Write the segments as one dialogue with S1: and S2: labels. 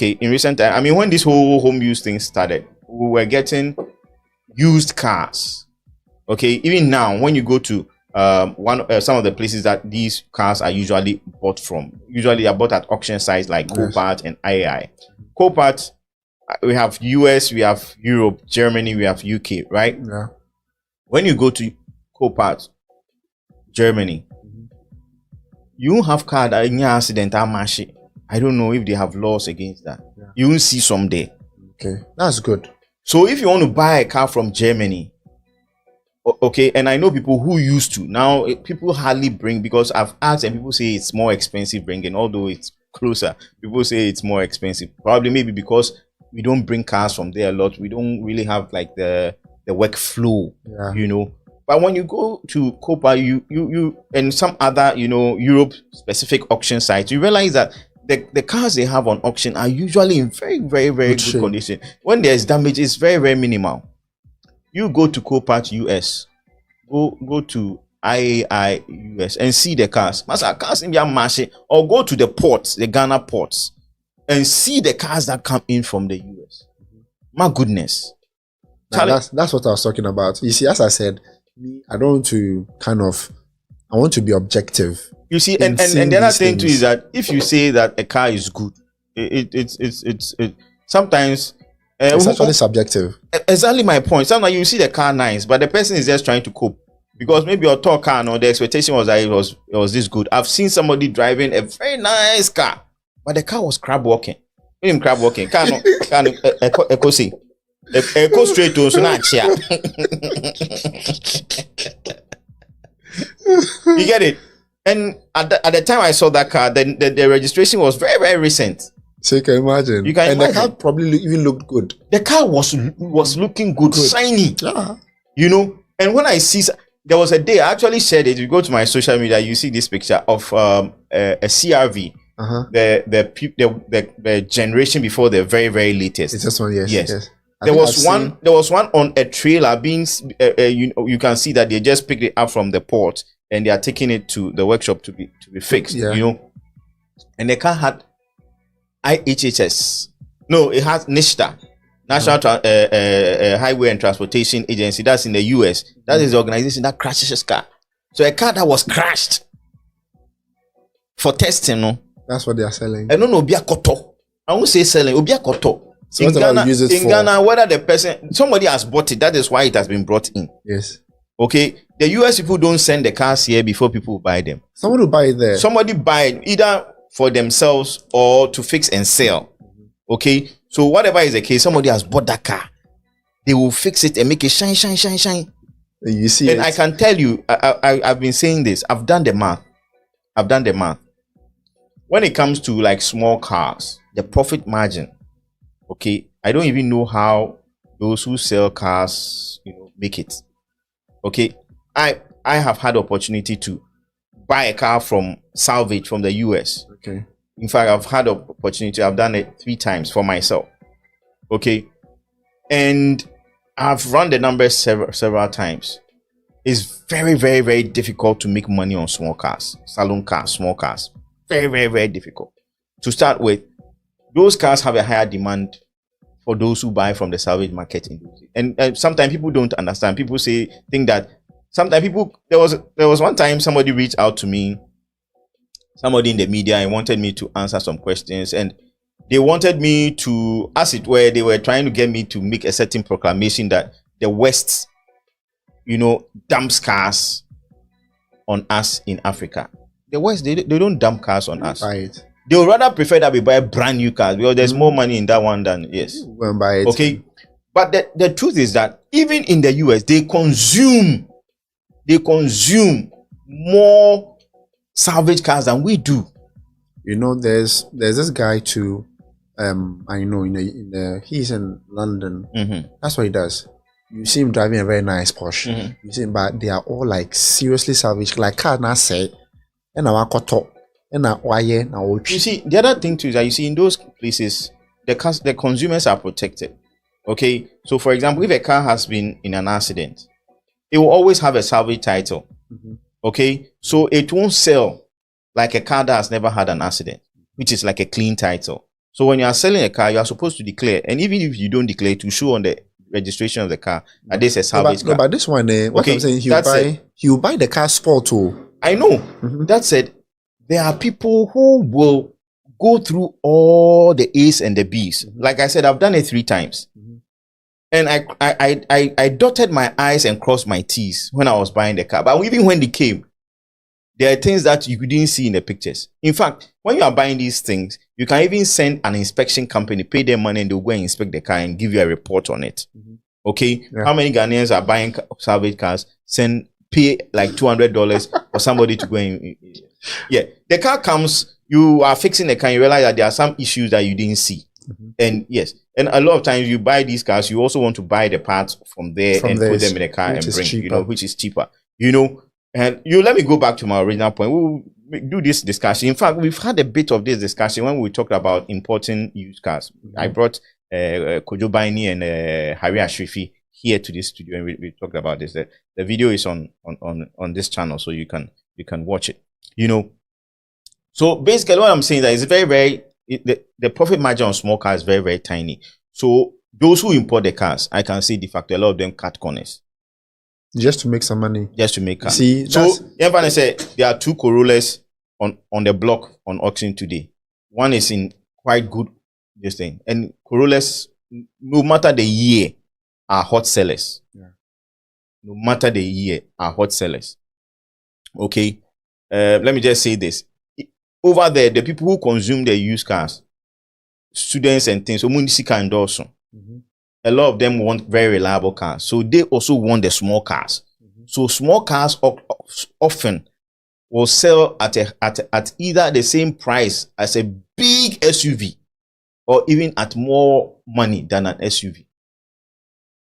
S1: okay, in recent time, I mean, when this whole home use thing started, we were getting used cars. Okay, even now, when you go to some of the places that these cars are usually bought from, usually are bought at auction sites like Copart and IAI. Copart, we have US, we have Europe, Germany, we have UK, right?
S2: Yeah.
S1: When you go to Copart, Germany, you have car that in accident are mashy. I don't know if they have laws against that. Yeah. You will see some there.
S2: Okay, that's good.
S1: So if you want to buy a car from Germany, okay, and I know people who used to. Now people hardly bring, because I've asked and people say it's more expensive bringing, although it's closer. People say it's more expensive. Probably maybe because we don't bring cars from there a lot. We don't really have like the work flow, you know. But when you go to Copa, you and some other, you know, Europe specific auction sites, you realize that the cars they have on auction are usually in very, very, very good condition. When there's damage, it's very, very minimal. You go to Copart US, go to IAI US and see the cars. Master cars in Yamashi, or go to the ports, the Ghana ports, and see the cars that come in from the US. My goodness.
S2: Now, that's what I was talking about. You see, as I said, I don't want to I want to be objective.
S1: You see, and the other thing too is that if you say that a car is good, it's sometimes
S2: it's actually subjective.
S1: Exactly my point. Sometimes you see the car nice, but the person is just trying to cope because maybe your top car, no, the expectation was that it was this good. I've seen somebody driving a very nice car, but the car was crab walking. Crab walking. Car no, echo see. Echo straight to Sunachia. You get it? And at the time I saw that car, then the registration was very, very recent. So
S2: you can imagine.
S1: The car
S2: probably even looked good.
S1: The car was looking good, shiny. Yeah. You know, and when I see, there was a day I actually shared it. You go to my social media, you see this picture of a CRV. The generation before the very, very latest.
S2: It's this one, yes.
S1: Yes. There was one on a trailer being you can see that they just picked it up from the port and they are taking it to the workshop to be fixed. Yeah. You know, and the car had IHHS. No, it has NISTA, National Highway and Transportation Agency. That's in the US. That is the organization that crashes car. So a car that was crashed for testing, no.
S2: That's what they are selling.
S1: I don't know, Obiakoto. I won't say selling, Obiakoto.
S2: So in
S1: Ghana, whether the person, somebody has bought it, that is why it has been brought in.
S2: Yes.
S1: Okay. The US people don't send the cars here before people buy them.
S2: Someone will buy it there.
S1: Somebody buy it either for themselves or to fix and sell. Okay. So whatever is the case, somebody has bought that car. They will fix it and make it shine, shine, shine, shine.
S2: You see,
S1: and I can tell you, I've been saying this. I've done the math. When it comes to like small cars, the profit margin. Okay, I don't even know how those who sell cars, you know, make it. Okay, I have had opportunity to buy a car from salvage from the US.
S2: Okay.
S1: In fact, I've had opportunity. I've done it 3 times for myself. Okay, and I've run the numbers several times. It's very, very, very difficult to make money on small cars, salon cars, small cars. Very, very, very difficult. To start with, those cars have a higher demand for those who buy from the salvage market industry. And sometimes people don't understand. People think that sometimes people, there was one time somebody reached out to me, somebody in the media, and wanted me to answer some questions. And they wanted me to, as it were, they were trying to get me to make a certain proclamation that the West, you know, dumps cars on us in Africa. The West, they don't dump cars on us.
S2: Right.
S1: They would rather prefer that we buy brand new cars because there's more money in that one than yes.
S2: We'll buy it.
S1: Okay. But the truth is that even in the US, they consume more salvage cars than we do.
S2: You know, there's this guy too. I know he's in London.
S1: Mm-hmm.
S2: That's what he does. You see him driving a very nice Porsche.
S1: Mm-hmm.
S2: You see him, but they are all like seriously salvage, like car na say, and our koto. You
S1: see, the other thing too is that you see in those places, the consumers are protected. Okay, so for example, if a car has been in an accident, it will always have a salvage title.
S2: Mm-hmm.
S1: Okay, so it won't sell like a car that has never had an accident, which is like a clean title. So when you are selling a car, you are supposed to declare, and even if you don't declare, to show on the registration of the car that this is a salvage car.
S2: No, but this one, what
S1: Okay,
S2: I'm saying, he'll buy the car sport too.
S1: I know. That said, there are people who will go through all the A's and the B's. Like I said, I've done it 3 times. And I dotted my I's and crossed my T's when I was buying the car. But even when they came, there are things that you didn't see in the pictures. In fact, when you are buying these things, you can even send an inspection company, pay them money, and they'll go and inspect the car and give you a report on it. Okay? Yeah. How many Ghanaians are buying salvage cars? Pay like $200 for somebody to go and... Yeah. The car comes, you are fixing the car, you realize that there are some issues that you didn't see. And yes, and a lot of times you buy these cars, you also want to buy the parts from there and put them in the car and bring, cheaper. Which is cheaper. And let me go back to my original point. We'll do this discussion. In fact, we've had a bit of this discussion when we talked about importing used cars. I brought Kojo Baini and Harry Ashrifi here to this studio, and we talked about this. The video is on this channel, so you can watch it. So basically, what I'm saying is that it's very, very the profit margin on small cars is very, very tiny. So those who import the cars, I can say de facto a lot of them cut corners.
S2: Just to make some money. Just to make cars.
S1: See, so everyone say there are 2 Corollas on the block on auction today. One is in quite good this thing. And Corollas, no matter the year, are hot sellers. Yeah. No matter the year, are hot sellers. Okay. Let me just say this. Over there, the people who consume the used cars, students and things, a lot of them want very reliable cars. So they also want the small cars. So small cars often will sell at either the same price as a big SUV or even at more money than an SUV.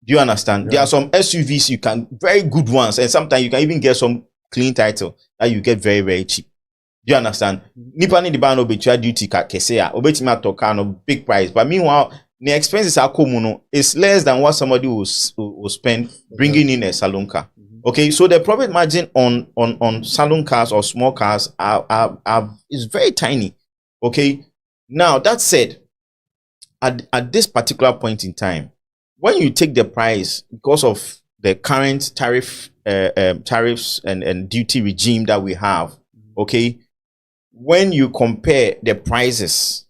S1: Do you understand? Yeah. There are some SUVs you can, very good ones, and sometimes you can even get some clean title that you get very, very cheap. Do you understand? Nipa ni diba no betua duty ka kesea obetima to car no big price, but meanwhile the expenses are common is less than what somebody will spend bringing in a saloon car. Okay, so the profit margin on saloon cars or small cars is very tiny. Okay, now that said, at this particular point in time, when you take the price because of the current tariffs and duty regime that we have, okay, when you compare the prices,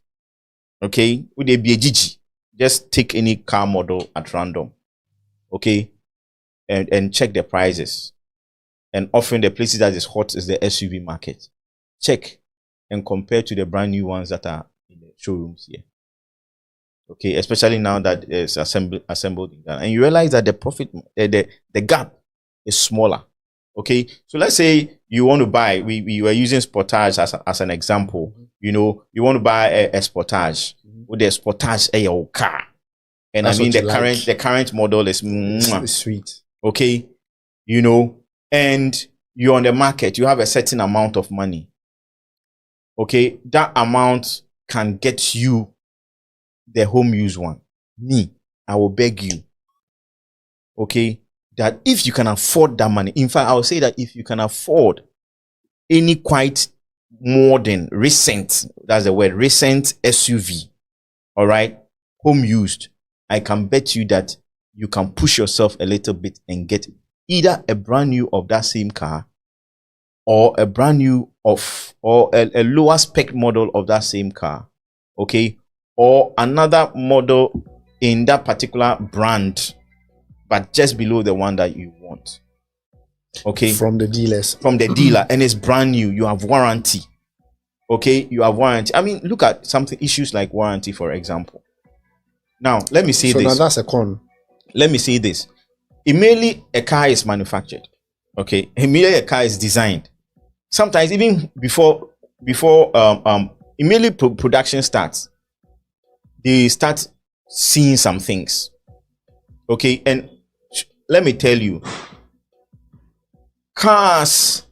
S1: okay, would they be a GG? Just take any car model at random, okay, and check the prices. And often the places that is hot is the SUV market. Check and compare to the brand new ones that are in the showrooms here. Okay, especially now that it's assembled in Ghana, and you realize that the profit, the gap is smaller. Okay, so let's say you want to buy, we were using Sportage as an example. You want to buy a Sportage. With the Sportage a car, and that's, I mean the current model is
S2: sweet.
S1: Okay, and you're on the market, you have a certain amount of money. Okay, that amount can get you the home use one. I will beg you, okay, that if you can afford that money, in fact, I will say that if you can afford any quite modern, recent, that's the word, recent SUV, all right, home used, I can bet you that you can push yourself a little bit and get either a brand new of that same car or a brand new or a lower spec model of that same car, okay, or another model in that particular brand, but just below the one that you want. Okay,
S2: from the
S1: dealer, and it's brand new. You have warranty. Okay, you have warranty. I mean, look at issues like warranty, for example. Now, let me say this.
S2: So now that's a con.
S1: Let me say this. Immediately a car is manufactured. Okay, immediately a car is designed. Sometimes even before immediately production starts, they start seeing some things. Okay, and let me tell you, cars,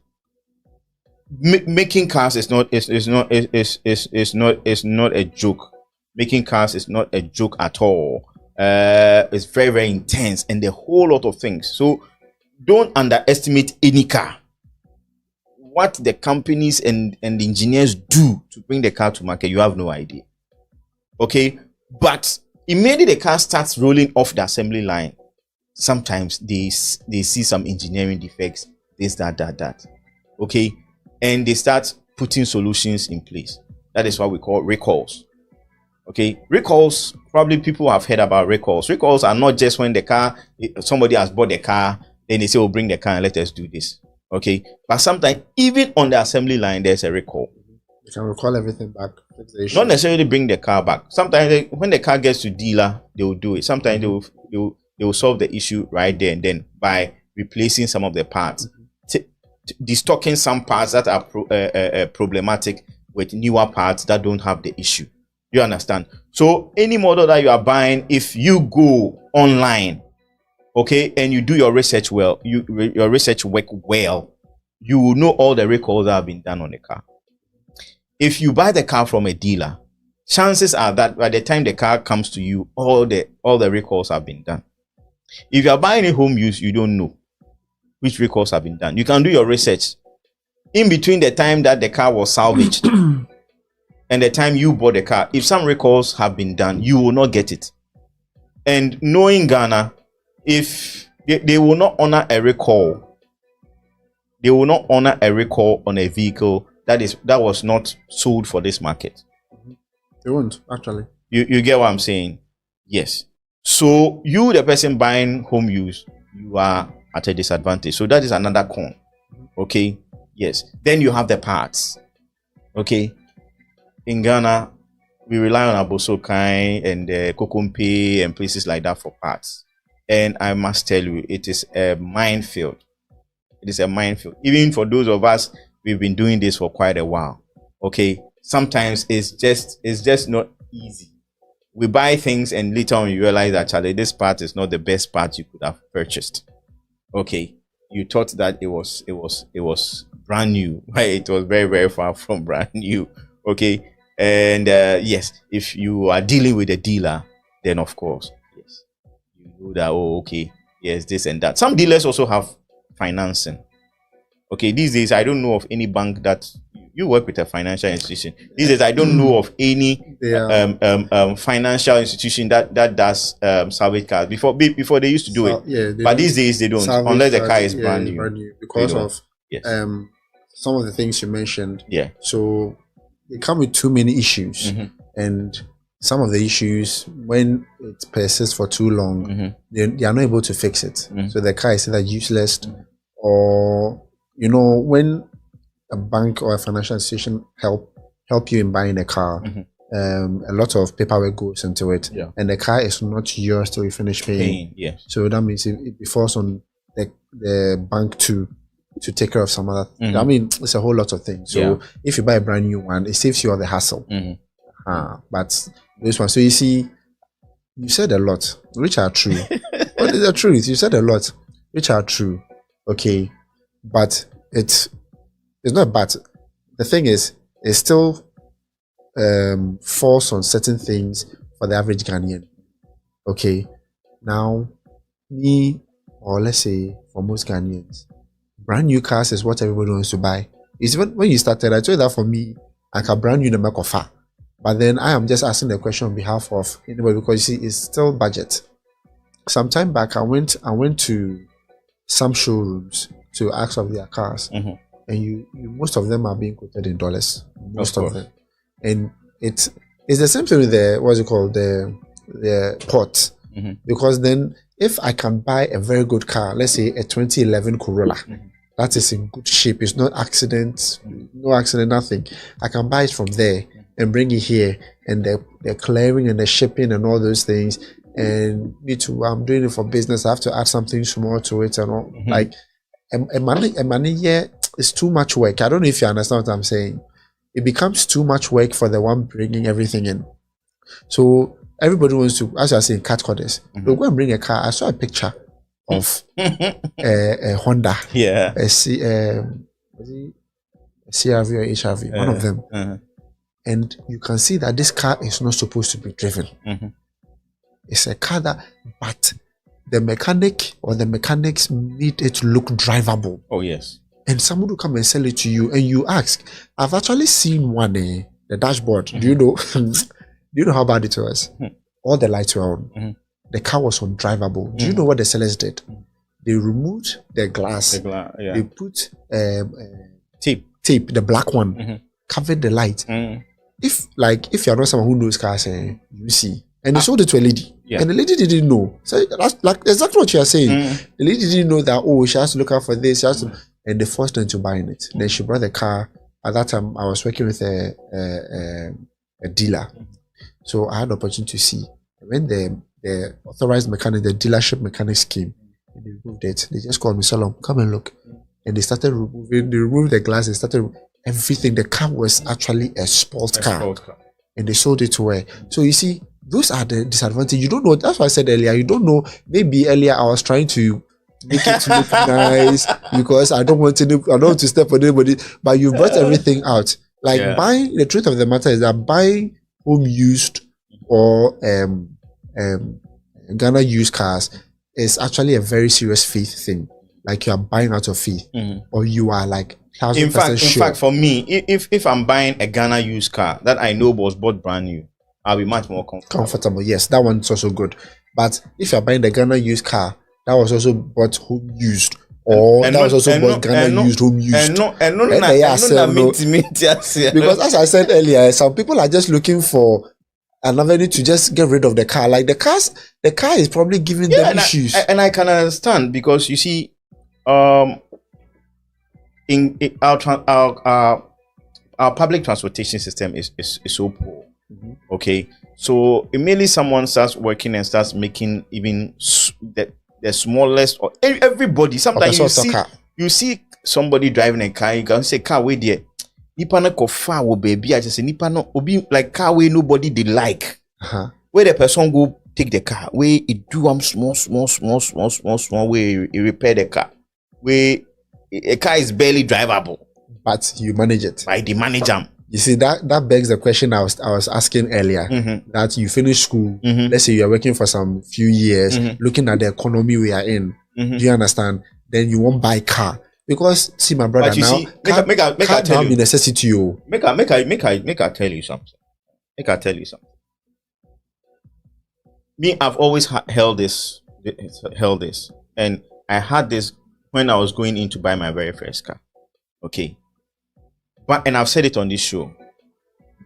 S1: making cars is not a joke. Making cars is not a joke at all. It's very, very intense and a whole lot of things. So don't underestimate any car. What the companies and the engineers do to bring the car to market, you have no idea. Okay, but immediately the car starts rolling off the assembly line, sometimes they see some engineering defects, this, that. Okay, and they start putting solutions in place. That is what we call recalls. Okay, recalls, probably people have heard about recalls. Recalls are not just when the car, somebody has bought the car, then they say, oh, bring the car and let us do this. Okay, but sometimes even on the assembly line, there's a recall.
S2: You can recall everything back.
S1: Not necessarily bring the car back. Sometimes when the car gets to dealer, they will do it. Sometimes they will solve the issue right there and then by replacing some of the parts, destocking some parts that are problematic with newer parts that don't have the issue. You understand? So any model that you are buying, if you go online, okay, and you do your research well, your research work well, you will know all the recalls that have been done on the car. If you buy the car from a dealer, chances are that by the time the car comes to you, all the recalls have been done. If you are buying a home use, you don't know which recalls have been done. You can do your research in between the time that the car was salvaged and the time you bought the car. If some recalls have been done, you will not get it. And knowing Ghana, if they will not honor a recall, they will not honor a recall on a vehicle that was not sold for this market.
S2: They won't, actually.
S1: You get what I'm saying? Yes. So you, the person buying home use, you are at a disadvantage. So that is another con. Okay. Yes. Then you have the parts. Okay. In Ghana, we rely on Abosokai and Kokompe and places like that for parts. And I must tell you, it is a minefield. It is a minefield. Even for those of us, we've been doing this for quite a while. Okay. Sometimes it's just not easy. We buy things and later on you realize that actually this part is not the best part you could have purchased. Okay. You thought that it was brand new. Right? It was very, very far from brand new. Okay. And yes, if you are dealing with a dealer, then of course, yes, you know that, oh, okay, yes, this and that. Some dealers also have financing. Okay, these days I don't know of any bank that you work with a financial institution. These days I don't know of any financial institution that does salvage cars. Before they used to do it,
S2: yeah,
S1: but these days they don't, unless the car is brand new.
S2: Because of
S1: yes.
S2: Some of the things you mentioned.
S1: Yeah.
S2: So they come with too many issues, and some of the issues, when it persists for too long, they are not able to fix it. So the car is either useless, or when a bank or a financial institution help you in buying a car, a lot of paperwork goes into it, and the car is not yours till you finish paying.
S1: Yes.
S2: So that means it falls on the bank to take care of some other things. I mean, it's a whole lot of things. So if you buy a brand new one, it saves you all the hassle. But this one, so you see, you said a lot, which are true. What is the truth? You said a lot, which are true. Okay, but it's not bad. The thing is, it still falls on certain things for the average Ghanaian. Okay, now me, or let's say for most Ghanaians, brand new cars is what everybody wants to buy. It's when you started, I told you that for me, I can brand new the make of far. But then I am just asking the question on behalf of anybody, because you see, it's still budget. Some time back, I went to some showrooms to ask of their cars, and you most of them are being quoted in dollars. Most of them, and it's the same thing with the port, because then if I can buy a very good car, let's say a 2011 Corolla, that is in good shape, it's not no accident, nothing. I can buy it from there and bring it here, and the clearing and the shipping and all those things. And me too, I'm doing it for business. I have to add something small to it and all. Like a money here is too much work. I don't know if you understand what I'm saying. It becomes too much work for the one bringing everything in. So everybody wants to, as I say, cut corners. They'll go and bring a car. I saw a picture of a Honda, a CRV or HRV, one of them. And you can see that this car is not supposed to be driven. It's a car but the mechanic or the mechanics made it look drivable.
S1: Oh, yes.
S2: And someone will come and sell it to you, and you ask, I've actually seen one, the dashboard. Do you know? Do you know how bad it was?
S1: Mhm.
S2: All the lights were on.
S1: Mhm.
S2: The car was undrivable. Do you know what the sellers did? They removed the glass.
S1: Yeah.
S2: They put
S1: Tape.
S2: the black one, covered the light. If you're not someone who knows cars, you see. And they sold it to a lady.
S1: Yeah.
S2: And the lady didn't know. So that's like exactly what you are saying. The lady didn't know that, oh, she has to look out for this. She has to, and they forced her into buying it. Then she brought the car. At that time, I was working with a dealer. So I had the opportunity to see. When the authorized mechanic, the dealership mechanics came, and they removed it. They just called me, Salom, come and look. And they started removing, they removed the glass, they started everything. The car was actually a sports car. And they sold it to her. So you see, those are the disadvantages. You don't know. That's why I said earlier. You don't know. Maybe earlier I was trying to make it look nice because I don't want to step on anybody. But you brought everything out. Like buying. The truth of the matter is that buying home used or Ghana used cars is actually a very serious faith thing. Like you are buying out of faith, or you are like 1,000%
S1: in
S2: sure.
S1: fact, for me, if I'm buying a Ghana used car that I know was bought brand new, I'll be much more comfortable.
S2: Yes, that one's also good. But if you're buying the Ghana used car, that was also bought home used, or that was also bought Ghana used home used. Because as I said earlier, some people are just looking for an avenue to just get rid of the car. Like the car is probably giving them issues.
S1: And I can understand because you see, in our public transportation system is so poor. Okay, so immediately someone starts working and starts making even the smallest, or everybody. Sometimes you see somebody driving a car, you can say car way there. Nipa na kofa wo baby. I just say nipa no obi like car way nobody they like. Where the person go take the car, where it do small way it repair the car. Where a car is barely drivable,
S2: but you manage it.
S1: By the manager.
S2: You see that begs the question I was asking earlier. That you finish school, let's say you are working for some few years, looking at the economy we are in. Do you understand? Then you won't buy car because see my brother now.
S1: See, make I tell you,
S2: necessity.
S1: Make I tell you something. Me, I've always held this, and I had this when I was going in to buy my very first car. Okay. And I've said it on this show.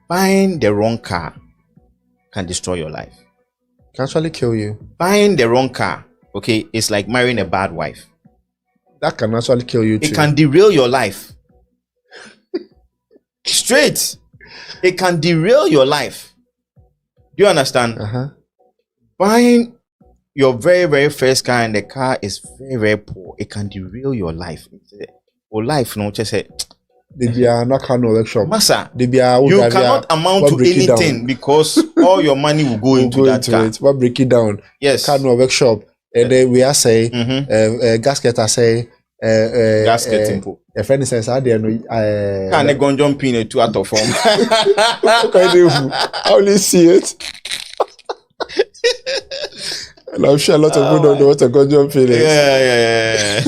S1: Buying the wrong car can destroy your life.
S2: Can actually kill you.
S1: Buying the wrong car, okay, it's like marrying a bad wife.
S2: That can actually kill you too.
S1: It can derail your life. Straight. It can derail your life. Do you understand? Buying your very, very first car and the car is very, very poor. It can derail your life. Or life, no, just say.
S2: They are not kind of workshop.
S1: Massa, you cannot amount to anything because all your money will go into that car.
S2: What break it down?
S1: Yes.
S2: Kind of workshop. And then we are saying, gasket are saying,
S1: gasket simple.
S2: A friend says, I don't know.
S1: Can I go jump in a 2 out of 4?
S2: I only see it. And I'm sure a lot of people don't know what a gun jump in is.
S1: Yeah.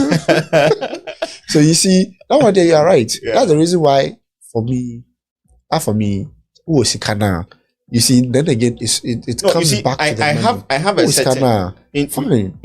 S2: So you see, that one day you are right. Yeah. That's the reason why, for me, who was Sikana? You see, then again, it comes back to the money.
S1: I have a certain
S2: fine.